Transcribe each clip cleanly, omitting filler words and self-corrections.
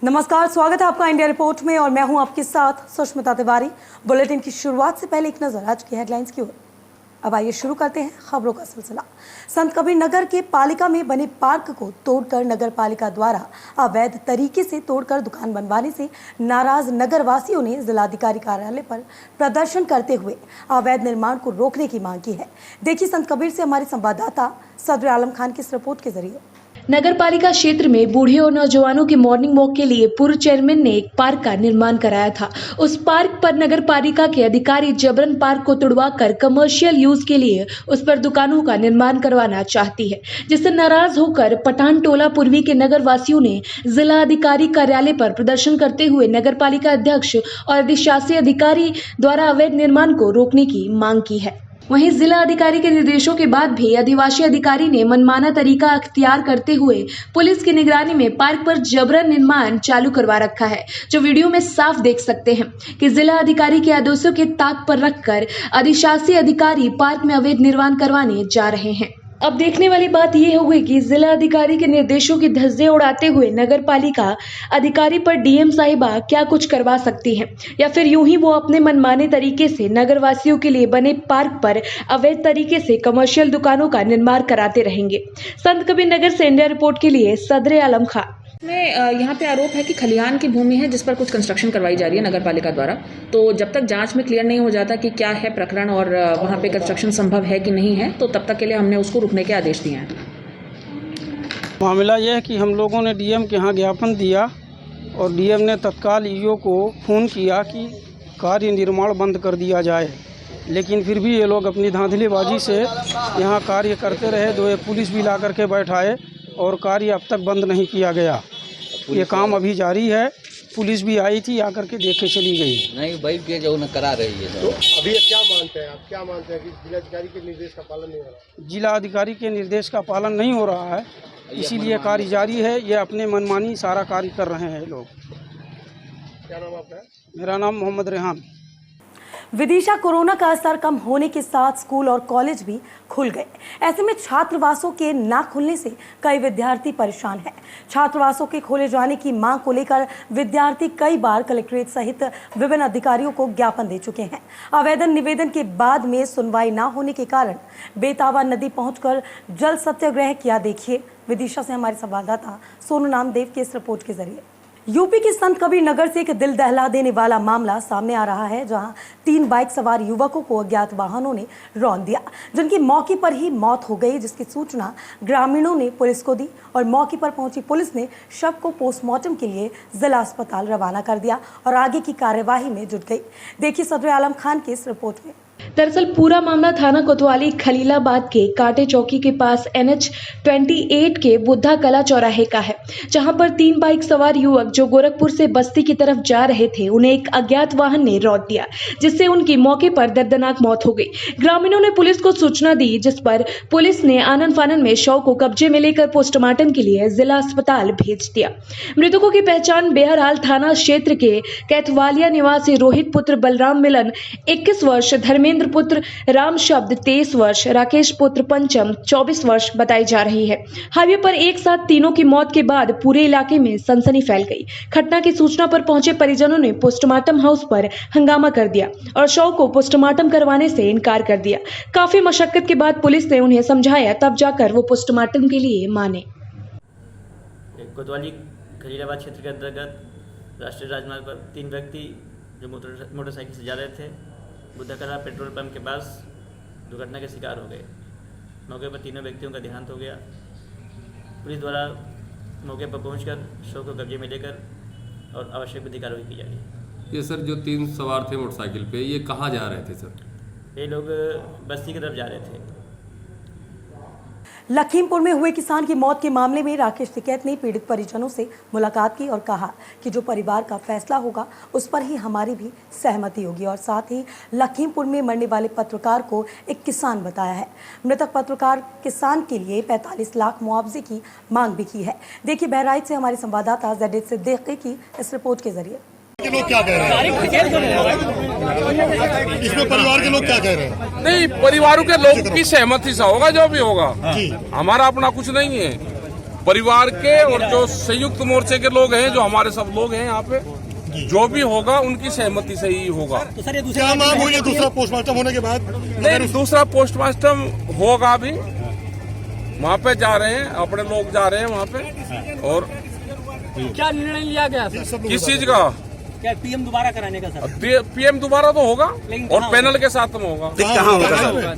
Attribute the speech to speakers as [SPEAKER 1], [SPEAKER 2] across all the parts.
[SPEAKER 1] नमस्कार, स्वागत है आपका इंडिया रिपोर्ट में और मैं हूं आपके साथ सुष्मिता तिवारी। बुलेटिन की शुरुआत से पहले एक नजर आज की हेडलाइंस की ओर। अब आइए शुरू करते हैं खबरों का सिलसिला। संत कबीर नगर के पालिका में बने पार्क को तोड़कर नगर पालिका द्वारा अवैध तरीके से तोड़कर दुकान बनवाने से नाराज नगर वासियों ने जिलाधिकारी कार्यालय पर प्रदर्शन करते हुए अवैध निर्माण को रोकने की मांग की है। देखिए संत कबीर से हमारे संवाददाता सदर आलम खान की इस रिपोर्ट के जरिए।
[SPEAKER 2] नगर पालिका क्षेत्र में बूढ़े और नौजवानों के मॉर्निंग वॉक के लिए पूर्व चेयरमैन ने एक पार्क का निर्माण कराया था। उस पार्क पर नगर पालिका के अधिकारी जबरन पार्क को तुड़वाकर कमर्शियल यूज के लिए उस पर दुकानों का निर्माण करवाना चाहती है, जिससे नाराज होकर पठान टोला पूर्वी के नगर वासियों ने जिला अधिकारी कार्यालय पर प्रदर्शन करते हुए नगर पालिका अध्यक्ष और अधिशासी अधिकारी द्वारा अवैध निर्माण को रोकने की मांग की है। वहीं जिला अधिकारी के निर्देशों के बाद भी आदिवासी अधिकारी ने मनमाना तरीका अख्तियार करते हुए पुलिस की निगरानी में पार्क पर जबरन निर्माण चालू करवा रखा है, जो वीडियो में साफ देख सकते हैं कि जिला अधिकारी के आदेशों के ताक पर रखकर अधिशासी अधिकारी पार्क में अवैध निर्माण करवाने जा रहे हैं। अब देखने वाली बात यह होगी कि जिला अधिकारी के निर्देशों की धज्जियां उड़ाते हुए नगर पालिका अधिकारी पर डीएम साहिबा क्या कुछ करवा सकती हैं, या फिर यूं ही वो अपने मनमाने तरीके से नगर वासियों के लिए बने पार्क पर अवैध तरीके से कमर्शियल दुकानों का निर्माण कराते रहेंगे। संत कबीर नगर से इंडिया रिपोर्ट के लिए सदर आलम खान।
[SPEAKER 3] में यहाँ पे आरोप है कि खलिहान की भूमि है जिस पर कुछ कंस्ट्रक्शन करवाई जा रही है नगर पालिका द्वारा। तो जब तक जांच में क्लियर नहीं हो जाता कि क्या है प्रकरण और वहाँ पे कंस्ट्रक्शन संभव है कि नहीं है, तो तब तक के लिए हमने उसको रुकने के आदेश दिए हैं।
[SPEAKER 4] मामला यह है कि हम लोगों ने डीएम के यहाँ ज्ञापन दिया और डीएम ने तत्काल ईओ को फ़ोन किया कि कार्य निर्माण बंद कर दिया जाए, लेकिन फिर भी ये लोग अपनी धांधलीबाजी से यहाँ कार्य करते रहे। दो पुलिस भी ला करके बैठाए और कार्य अब तक बंद नहीं किया गया। ये काम अभी जारी है। पुलिस भी आई थी, आकर के देख के चली गई।
[SPEAKER 5] नहीं भाई के जो न करा रही है।
[SPEAKER 6] तो अभी क्या मानते हैं आप, क्या मानते हैं कि जिलाधिकारी के निर्देश का पालन नहीं हो रहा?
[SPEAKER 4] जिला अधिकारी के निर्देश का पालन नहीं हो रहा है, इसीलिए कार्य जारी है। ये अपने मनमानी सारा कार्य कर रहे हैं लोग।
[SPEAKER 6] क्या नाम आपका है?
[SPEAKER 4] मेरा नाम मोहम्मद रेहान।
[SPEAKER 1] विदिशा कोरोना का असर कम होने के साथ स्कूल और कॉलेज भी खुल गए। ऐसे में छात्रावासों के ना खुलने से कई विद्यार्थी परेशान हैं। छात्रावासों के खोले जाने की मांग को लेकर विद्यार्थी कई बार कलेक्ट्रेट सहित विभिन्न अधिकारियों को ज्ञापन दे चुके हैं। आवेदन निवेदन के बाद में सुनवाई ना होने के कारण बेतावा नदी पहुंचकर जल सत्याग्रह किया। देखिए विदिशा से हमारे संवाददाता सोनू नामदेव के इस रिपोर्ट के जरिए। यूपी के संत कबीर नगर से एक दिल दहला देने वाला मामला सामने आ रहा है, जहां 3 बाइक सवार युवकों को अज्ञात वाहनों ने रौंद दिया, जिनकी मौके पर ही मौत हो गई, जिसकी सूचना ग्रामीणों ने पुलिस को दी और मौके पर पहुंची पुलिस ने शव को पोस्टमार्टम के लिए जिला अस्पताल रवाना कर दिया और आगे की कार्यवाही में जुट गई। देखिए सदर आलम खान की इस रिपोर्ट में।
[SPEAKER 2] दरअसल पूरा मामला थाना कोतवाली खलीलाबाद के कांटे चौकी के पास NH 28 के बुद्धा कला चौराहे का है, जहां पर 3 बाइक सवार युवक जो गोरखपुर से बस्ती की तरफ जा रहे थे, उन्हें एक अज्ञात वाहन ने रौंद दिया, जिससे उनकी मौके पर दर्दनाक मौत हो गई। ग्रामीणों ने पुलिस को सूचना दी, जिस पर पुलिस ने आनन फानन में शव को कब्जे में लेकर पोस्टमार्टम के लिए जिला अस्पताल भेज दिया। मृतकों की पहचान बहरहाल थाना क्षेत्र के कैथवालिया निवासी रोहित पुत्र बलराम मिलन 21 वर्ष, धर्मेंद्र पुत्र राम शब्द 23 वर्ष, राकेश पुत्र पंचम 24 वर्ष बताई जा रही है। हाईवे पर एक साथ तीनों की मौत के बाद पूरे इलाके में सनसनी फैल गई। घटना की सूचना पर पहुंचे परिजनों ने पोस्टमार्टम हाउस पर हंगामा कर दिया और शव को पोस्टमार्टम करवाने से इनकार कर दिया। काफी मशक्कत के बाद पुलिस ने उन्हें समझाया, तब जाकर वो पोस्टमार्टम के लिए माने।
[SPEAKER 7] कोतवाली खलीलाबाद क्षेत्र के अंतर्गत राष्ट्रीय राजमार्ग पर 3 व्यक्ति जो मोटरसाइकिल से जा रहे थे, बुद्धकला पेट्रोल पंप के पास दुर्घटना के शिकार हो गए। मौके पर तीनों व्यक्तियों का देहांत हो गया। पुलिस द्वारा मौके पर पहुंचकर शव को कब्जे में लेकर और आवश्यक विधि कार्रवाई की जाएगी।
[SPEAKER 8] ये सर जो 3 सवार थे मोटरसाइकिल पे, ये कहाँ जा रहे थे सर?
[SPEAKER 7] ये लोग बस्ती की तरफ जा रहे थे।
[SPEAKER 1] लखीमपुर में हुए किसान की मौत के मामले में राकेश टिकैत ने पीड़ित परिजनों से मुलाकात की और कहा कि जो परिवार का फैसला होगा उस पर ही हमारी भी सहमति होगी, और साथ ही लखीमपुर में मरने वाले पत्रकार को एक किसान बताया है। मृतक पत्रकार किसान के लिए 45 लाख मुआवजे की मांग भी की है। देखिए बहराइच से हमारे संवाददाता ज़ैद सिद्दीकी की इस रिपोर्ट के जरिए।
[SPEAKER 6] लोग क्या कह रहे हैं? इसमें परिवार के लोग क्या कह रहे हैं?
[SPEAKER 9] नहीं, परिवारों के लोग की सहमति से होगा जो भी होगा। हमारा अपना कुछ नहीं है। परिवार के और जो संयुक्त मोर्चे के लोग हैं, जो हमारे सब लोग हैं यहाँ पे, जो भी होगा उनकी सहमति से ही होगा।
[SPEAKER 6] तो सर ये क्या मांग हुई है दूसरा पोस्टमार्टम होने के बाद?
[SPEAKER 9] नहीं, दूसरा पोस्टमार्टम होगा अभी, वहाँ पे जा रहे हैं, अपने लोग जा रहे हैं वहाँ पे। और
[SPEAKER 10] क्या निर्णय लिया गया सर?
[SPEAKER 9] किस चीज का?
[SPEAKER 10] क्या पीएम दोबारा कराने का सर?
[SPEAKER 9] पीएम दोबारा तो होगा और पैनल के साथ में होगा।
[SPEAKER 6] कहाँ होगा?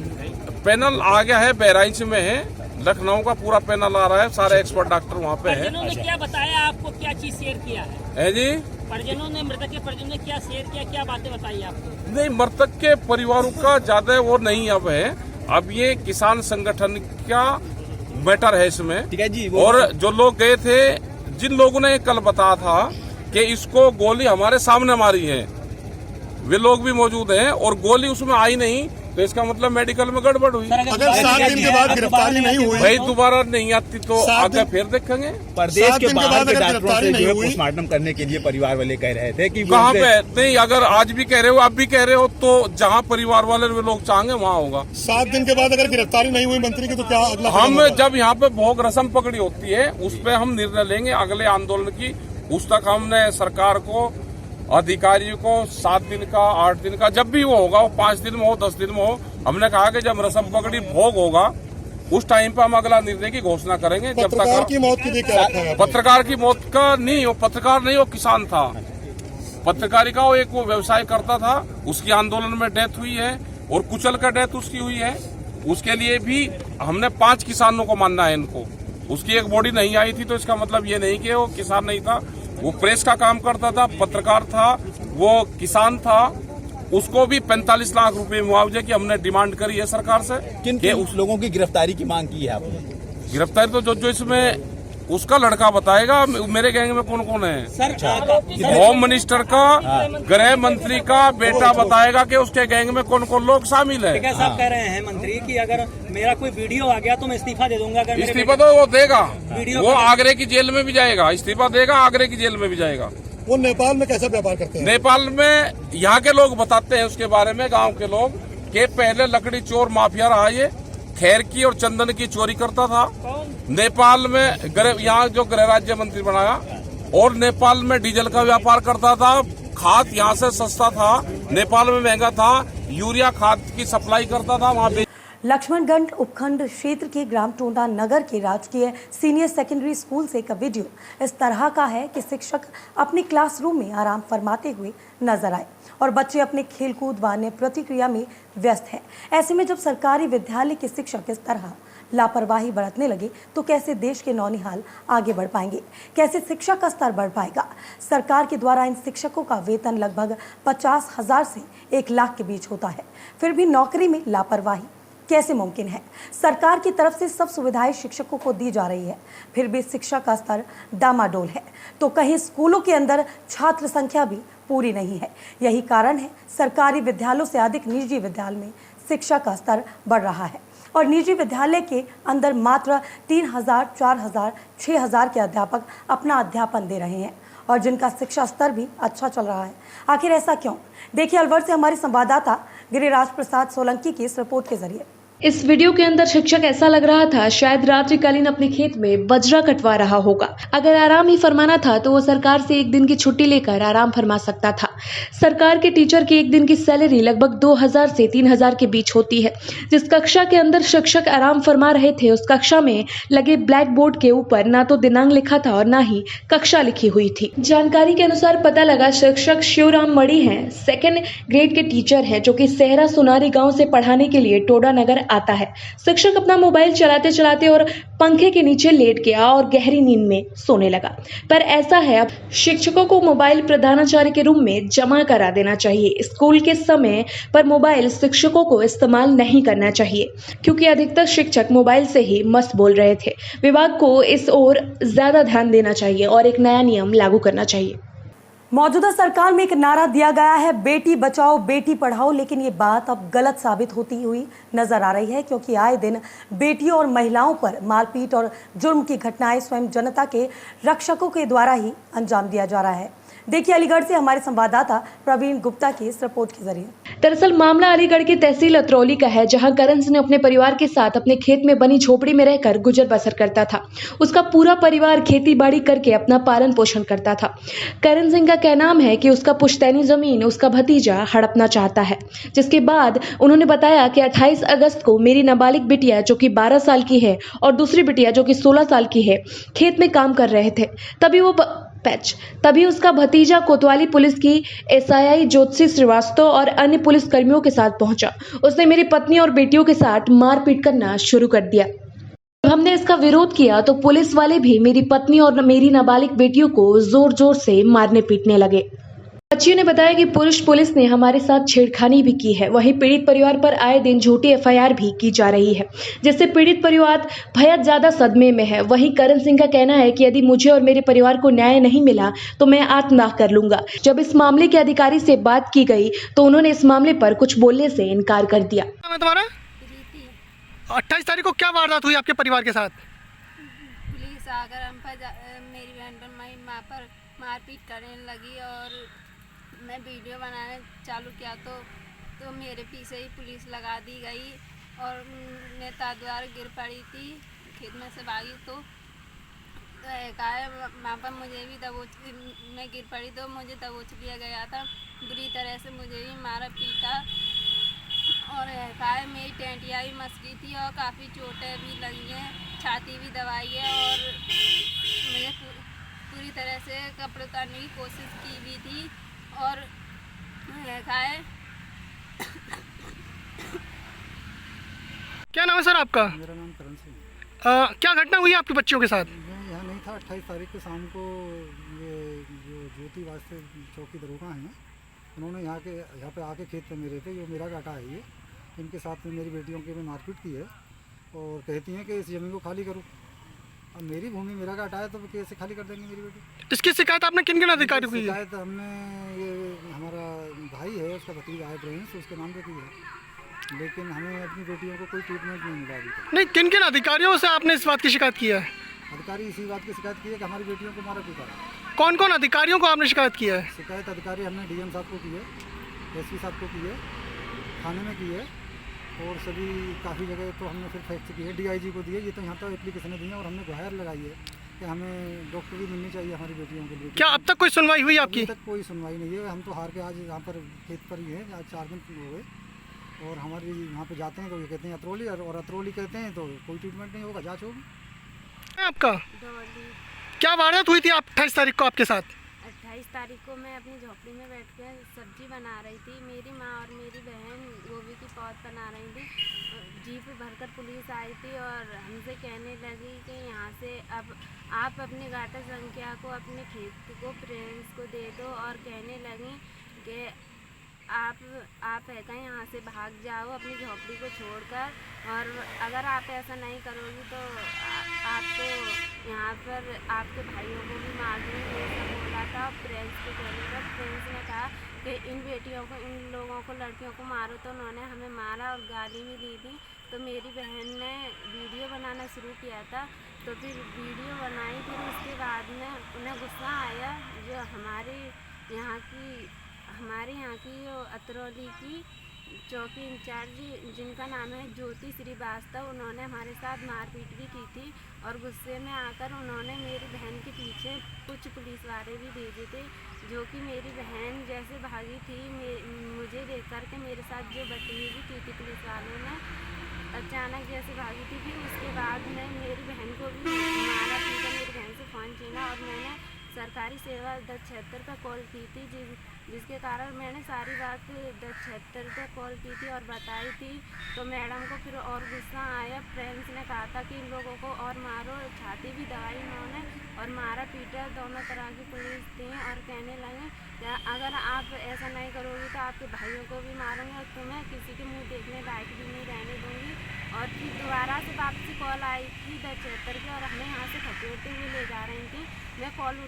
[SPEAKER 9] पैनल आ गया है, बहराइच में है, लखनऊ का पूरा पैनल आ रहा है, सारे एक्सपर्ट डॉक्टर वहाँ पे है।
[SPEAKER 10] परिजनों ने क्या बताया आपको, क्या चीज शेयर किया है
[SPEAKER 9] जी?
[SPEAKER 10] परिजनों ने, मृतक के परिजनों ने क्या शेयर किया, क्या बातें बताई आपको?
[SPEAKER 9] नहीं, मृतक के परिवारों का ज्यादा वो नहीं अब है, अब ये किसान संगठन का मैटर है इसमें।
[SPEAKER 6] ठीक है जी।
[SPEAKER 9] और जो लोग गए थे, जिन लोगों ने कल बताया था कि इसको गोली हमारे सामने मारी है, वे लोग भी मौजूद हैं और गोली उसमें आई नहीं, तो इसका मतलब मेडिकल में गड़बड़ हुई।
[SPEAKER 6] अगर 7 दिन के बाद गिरफ्तारी नहीं हुई,
[SPEAKER 9] भाई दोबारा नहीं आती तो आगे फिर देखेंगे।
[SPEAKER 11] प्रदेश के बाहर के डॉक्टरों से जो है पोस्टमार्टम करने के लिए परिवार वाले कह रहे थे कि
[SPEAKER 9] कहाँ पे? नहीं, अगर आज भी कह रहे हो, आप भी कह रहे हो, तो जहाँ परिवार वाले वे लोग चाहेंगे वहाँ होगा।
[SPEAKER 6] 7 दिन के बाद अगर गिरफ्तारी नहीं हुई मंत्री की तो क्या अगला?
[SPEAKER 9] हम जब यहाँ पे भोग रस्म पकड़ी होती है, उस पे हम निर्णय लेंगे अगले आंदोलन की। उस तक हमने सरकार को, अधिकारियों को 7 दिन का, 8 दिन का, जब भी वो होगा, वो 5 दिन में हो, 10 दिन में हो, हमने कहा कि जब रस्म पकड़ी भोग होगा उस टाइम पे हम अगला निर्णय की घोषणा करेंगे। जब
[SPEAKER 6] पत्रकार की मौत के लिए क्या रखा है?
[SPEAKER 9] पत्रकार की मौत का नहीं, वो पत्रकार नहीं, वो किसान था। पत्रकारिता वो एक वो व्यवसाय करता था, उसकी आंदोलन में डेथ हुई है और कुचल का डेथ उसकी हुई है। उसके लिए भी हमने 5 किसानों को मानना है इनको। उसकी एक बॉडी नहीं आई थी तो इसका मतलब ये नहीं कि वो किसान नहीं था, वो प्रेस का काम करता था, पत्रकार था, वो किसान था। उसको भी 45 लाख रुपए मुआवजे की हमने डिमांड करी है सरकार से।
[SPEAKER 11] किन उस लोगों की गिरफ्तारी की मांग की है आपने?
[SPEAKER 9] गिरफ्तारी तो जो इसमें उसका लड़का बताएगा, मेरे गैंग में कौन कौन है।
[SPEAKER 10] सर
[SPEAKER 9] होम मिनिस्टर का, गृह मंत्री का बेटा बताएगा कि उसके गैंग में कौन कौन लोग शामिल है।
[SPEAKER 10] साहब कह रहे हैं मंत्री कि अगर मेरा कोई वीडियो आ गया तो मैं इस्तीफा दे दूंगा। अगर
[SPEAKER 9] इस्तीफा तो वो देगा, वो आगरे की जेल में भी जाएगा, इस्तीफा देगा, आगरे की जेल में भी जाएगा।
[SPEAKER 6] वो नेपाल में कैसा व्यापार करते हैं?
[SPEAKER 9] नेपाल में यहाँ के लोग बताते हैं उसके बारे में, गांव के लोग, कि पहले लकड़ी चोर माफिया रहा, ये खैर की और चंदन की चोरी करता था। नेपाल में यहाँ जो गृह राज्य मंत्री बनाया, और नेपाल में डीजल का व्यापार करता था। खाद यहाँ से सस्ता था, नेपाल में महंगा था। यूरिया खाद की सप्लाई करता था वहाँ पे।
[SPEAKER 1] लक्ष्मणगढ़ उपखंड क्षेत्र के ग्राम टोंडा नगर के राजकीय सीनियर सेकेंडरी स्कूल से एक वीडियो इस तरह का है कि शिक्षक अपने क्लासरूम में आराम फरमाते हुए नजर आए और बच्चे अपने खेलकूद व अन्य प्रतिक्रिया में व्यस्त हैं। ऐसे में जब सरकारी विद्यालय के शिक्षक इस तरह लापरवाही बरतने लगे तो कैसे देश के नौनिहाल आगे बढ़ पाएंगे, कैसे शिक्षा का स्तर बढ़ पाएगा। सरकार के द्वारा इन शिक्षकों का वेतन लगभग 50,000 से 1 लाख के बीच होता है, फिर भी नौकरी में लापरवाही कैसे मुमकिन है। सरकार की तरफ से सब सुविधाएं शिक्षकों को दी जा रही है, फिर भी शिक्षा का स्तर डामाडोल है। तो कहीं स्कूलों के अंदर छात्र संख्या भी पूरी नहीं है। यही कारण है सरकारी विद्यालयों से अधिक निजी विद्यालय में शिक्षा का स्तर बढ़ रहा है और निजी विद्यालय के अंदर मात्र 3,000, 4,000, 6,000 के अध्यापक अपना अध्यापन दे रहे हैं और जिनका शिक्षा स्तर भी अच्छा चल रहा है। आखिर ऐसा क्यों? देखिए अलवर से हमारे संवाददाता गिरिराज प्रसाद सोलंकी की इस रिपोर्ट के जरिए।
[SPEAKER 2] इस वीडियो के अंदर शिक्षक ऐसा लग रहा था शायद रात्रिकालीन अपने खेत में बजरा कटवा रहा होगा। अगर आराम ही फरमाना था तो वो सरकार से 1 दिन की छुट्टी लेकर आराम फरमा सकता था। सरकार के टीचर की 1 दिन की सैलरी लगभग 2,000 से 3,000 के बीच होती है। जिस कक्षा के अंदर शिक्षक आराम फरमा रहे थे उस कक्षा में लगे ब्लैक बोर्ड के ऊपर ना तो दिनांक लिखा था और ना ही कक्षा लिखी हुई थी। जानकारी के अनुसार पता लगा शिक्षक शिवराम मणि हैं, 2nd ग्रेड के टीचर हैं जो कि सेहरा सुनारी गाँव से पढ़ाने के लिए टोडा नगर आता है। शिक्षक अपना मोबाइल चलाते चलाते और पंखे के नीचे लेट गया और गहरी नींद में सोने लगा। पर ऐसा है अब शिक्षकों को मोबाइल प्रधानाचार्य के रूम में जमा करा देना चाहिए। स्कूल के समय पर मोबाइल शिक्षकों को इस्तेमाल नहीं करना चाहिए क्योंकि अधिकतर शिक्षक मोबाइल से ही मस्त बोल रहे थे। विभाग को इस ओर ज्यादा ध्यान देना चाहिए और एक नया नियम लागू करना चाहिए।
[SPEAKER 1] मौजूदा सरकार में एक नारा दिया गया है बेटी बचाओ बेटी पढ़ाओ, लेकिन ये बात अब गलत साबित होती हुई नजर आ रही है क्योंकि आए दिन बेटियों और महिलाओं पर मारपीट और जुर्म की घटनाएं स्वयं जनता के रक्षकों के द्वारा ही अंजाम दिया जा रहा है। देखिए अलीगढ़ से हमारे संवाददाता प्रवीण गुप्ता की इस रिपोर्ट के जरिए।
[SPEAKER 2] दरअसल मामला अलीगढ़ की तहसील अतरौली का है, जहां करण सिंह अपने परिवार के साथ अपने खेत में बनी झोपड़ी में रहकर गुजर बसर करता था। उसका पूरा परिवार खेती बाड़ी करके अपना पालन पोषण करता था। करण सिंह का कहना है कि उसका पुश्तैनी जमीन उसका भतीजा हड़पना चाहता है, जिसके बाद उन्होंने बताया कि 28 अगस्त को मेरी नाबालिग बिटिया जो कि 12 साल की है और दूसरी बिटिया जो कि 16 साल की है खेत में काम कर रहे थे। तभी उसका भतीजा कोतवाली पुलिस की एसआई ज्योति श्रीवास्तव और अन्य पुलिस कर्मियों के साथ पहुंचा। उसने मेरी पत्नी और बेटियों के साथ मारपीट करना शुरू कर दिया। जब हमने इसका विरोध किया तो पुलिस वाले भी मेरी पत्नी और मेरी नाबालिग बेटियों को जोर जोर से मारने पीटने लगे। बच्चियों ने बताया कि पुलिस ने हमारे साथ छेड़खानी भी की है। वहीं पीड़ित परिवार पर आए दिन झूठी एफआईआर भी की जा रही है, जिससे पीड़ित परिवार बेहद ज्यादा सदमे में है। वहीं करण सिंह का कहना है कि यदि मुझे और मेरे परिवार को न्याय नहीं मिला तो मैं आत्मदाह कर लूंगा। जब इस मामले के अधिकारी से बात की गई तो उन्होंने इस मामले पर कुछ बोलने से इनकार कर दिया।
[SPEAKER 6] 28 तारीख को क्या वारदात हुई आपके परिवार के साथ?
[SPEAKER 12] पुलिस आकर हम पर मेरी बहन पर मेरी माँ पर मारपीट करने लगी और मैं वीडियो बनाने चालू किया तो मेरे पीछे ही पुलिस लगा दी गई और नेता द्वारा गिर पड़ी थी, खेत में से भागी तो वहाँ पर मुझे भी मैं गिर पड़ी तो मुझे दबोच लिया गया था। बुरी तरह से मुझे भी मारा पीटा और मेरी टेंटिया भी मसकी थी और काफ़ी चोटें भी लगी हैं, छाती भी दबाई है और मुझे पूरी तरह से कपड़े उतारने की कोशिश की भी थी और
[SPEAKER 6] क्या नाम है सर आपका?
[SPEAKER 13] मेरा नाम करण सिंह।
[SPEAKER 6] क्या घटना हुई आपके बच्चों के साथ?
[SPEAKER 13] मैं यहाँ नहीं था। 28 तारीख को शाम को ये जो ज्योति वास्ते चौकी दरोगा हैं, उन्होंने यहाँ पे आके खेत पे मेरे थे, जो मेरा घाटा है ये, इनके साथ में मेरी बेटियों की भी मारपीट की है और कहती हैं कि इस जमीन को खाली करो। अब मेरी भूमि मेरा घाटा है तो कैसे खाली कर देंगे मेरी बेटी?
[SPEAKER 6] इसकी शिकायत आपने किन अधिकारियों को की?
[SPEAKER 13] शिकायत हमने ये हमारा भाई है, उसका भतीजा है प्रिंस, उसके नाम पे की है, लेकिन हमें अपनी बेटियों को कोई ट्रीटमेंट नहीं मिला अभी तक।
[SPEAKER 6] नहीं, किन किन अधिकारियों से आपने इस बात की शिकायत की है?
[SPEAKER 13] अधिकारी इसी बात की शिकायत की है कि हमारी बेटियों को मारा पीटा है।
[SPEAKER 6] कौन कौन अधिकारियों को आपने शिकायत की है?
[SPEAKER 13] शिकायत अधिकारी हमने डीएम साहब को की है, एसपी साहब को की है, थाने में की है और सभी काफ़ी जगह तो हमने फिर फैक्स की है, डीआईजी को दी है। ये तो यहाँ तक एप्लीकेशन दी है और हमने गुहार लगाई है कि हमें डॉक्टर भी मिलनी चाहिए हमारी बेटियों के लिए।
[SPEAKER 6] क्या अब तक कोई सुनवाई हुई आपकी?
[SPEAKER 13] अभी तक कोई सुनवाई नहीं है। हम तो हार के आज यहाँ पर खेत पर ही हैं, आज 4 दिन हो गए और हमारी यहाँ पे जाते हैं तो ये कहते हैं अतरौली और अतरौली कहते हैं तो कोई ट्रीटमेंट नहीं होगा, जाँच होगी।
[SPEAKER 6] आपका क्या वारदात हुई थी आप 28 तारीख को आपके साथ?
[SPEAKER 12] 28 तारीख को मैं अपनी झोपड़ी में बैठ कर सब्जी बना रही थी। मेरी माँ और मेरी बहन गोभी की पौध बना रही थी। जीप भरकर पुलिस आई थी और हमसे कहने लगी कि यहाँ से अब आप अपनी गाटा संख्या को अपने खेत को प्रिंस को दे दो और कहने लगी कि आप है कहीं यहाँ से भाग जाओ अपनी झोपड़ी को छोड़कर, और अगर आप ऐसा नहीं करोगी तो आपको यहाँ पर आपके भाइयों को भी मार दूँगी, ये सब बोला था। प्रिंस के कहने पर प्रिंस ने कहा कि इन बेटियों को, इन लोगों को, लड़कियों को मारो, तो उन्होंने हमें मारा और गाली भी दी थी। तो मेरी बहन ने वीडियो बनाना शुरू किया था, तो फिर वीडियो बनाई, फिर उसके बाद में उन्हें गुस्सा आया। जो हमारे यहाँ की अतरौली की चौकी इंचार्ज जिनका नाम है ज्योति श्रीवास्तव, उन्होंने हमारे साथ मारपीट भी की थी और गुस्से में आकर उन्होंने मेरी बहन के पीछे कुछ पुलिस वाले भी भेजे थे, जो कि मेरी बहन जैसे भागी थी मुझे देख कर के मेरे साथ जो बदतमीजी की थी पुलिस वालों ने, अचानक जैसे भागी थी। फिर उसके बाद में मेरी बहन को भी मारा पीटा, मेरी बहन से फ़ोन छीना और मैंने सरकारी सेवा 1076 पर कॉल की थी, जिसके कारण मैंने सारी बात 1076 पर कॉल की थी और बताई थी। तो मैडम को फिर और गुस्सा आया। फ्रेंड्स ने कहा था कि इन लोगों को और मारो, छाती भी दबाई उन्होंने और मारा पीटा। दोनों तरह की पुलिस थी और कहने लगे अगर आप ऐसा नहीं करोगी तो आपके भाइयों को भी मारूंगी और तुम्हें किसी के मुँह देखने लायक भी नहीं रहने दूँगी। और फिर दोबारा से वापसी कॉल आई थी 1076 की और हमें यहाँ से खदेड़ते हुए ले जा रही थी। मैं कॉल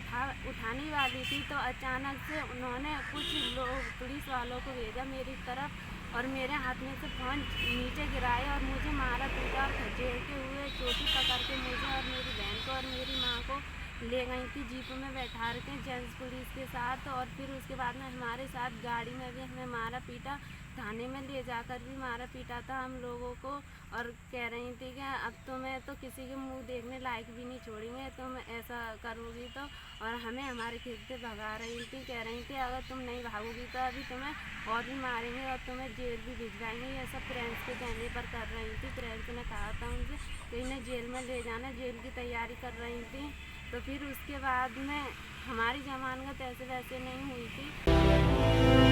[SPEAKER 12] उठाने वाली थी तो अचानक से उन्होंने कुछ लोग पुलिस वालों को भेजा मेरी तरफ और मेरे हाथ में से फ़ोन नीचे गिराए और मुझे मारा पीटा और खदेड़ते हुए चोटी पकड़ के मुझे और मेरी बहन को और मेरी माँ को ले गई थी जीप में बैठा के जेंट्स पुलिस के साथ, और फिर उसके बाद में हमारे साथ गाड़ी में भी हमें मारा पीटा, थाने में ले जाकर भी मारा पीटा था हम लोगों को। और कह रही थी कि अब तुम्हें तो किसी के मुंह देखने लायक भी नहीं छोड़ेंगे, तुम ऐसा करोगी तो। और हमें हमारे खेत से भगा रही थी, कह रही थी अगर तुम नहीं भागोगी तो अभी तुम्हें और भी मारेंगे और तुम्हें जेल भी भिजवाएंगे। ये सब फ्रेंड्स के कहने पर कर रही थी। फ्रेंड्स ने कहा था उनसे कि इन्हें जेल में ले जाना, जेल की तैयारी कर रही थी। तो फिर उसके बाद में हमारी जमानत ऐसे वैसे नहीं हुई थी।